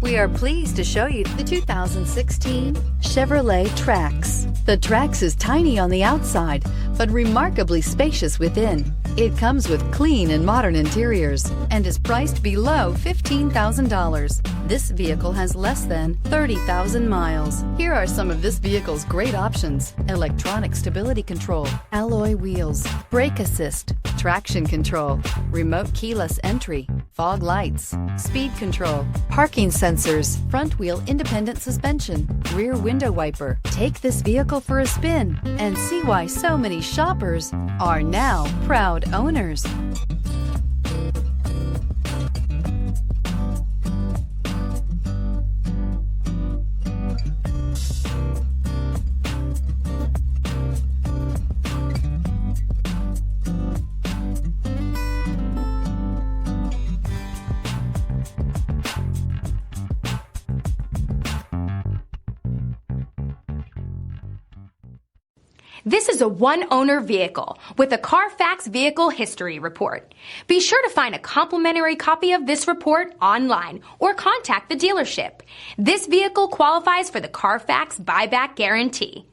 We are pleased to show you the 2016 Chevrolet Trax. The Trax is tiny on the outside, but remarkably spacious within. It comes with clean and modern interiors and is priced below $15,000. This vehicle has less than 30,000 miles. Here are some of this vehicle's great options: electronic stability control, alloy wheels, brake assist, traction control, remote keyless entry, fog lights, speed control, parking sensors, front wheel independent suspension, rear window wiper. Take this vehicle for a spin and see why so many shoppers are now proud owners. This is a one-owner vehicle with a Carfax Vehicle History Report. Be sure to find a complimentary copy of this report online or contact the dealership. This vehicle qualifies for the Carfax Buyback Guarantee.